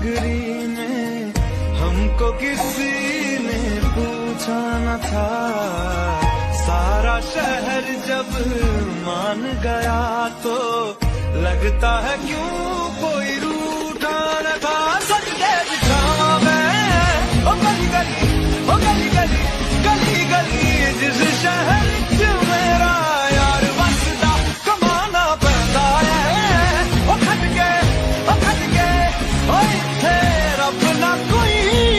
नगरी में हमको किसी ने पूछा न था। सारा शहर जब मान गया तो लगता है क्यों कोई रूठा न था। सच के बिछा मैं ओ गली गली, ओ गली गली, गली गली जिस शहर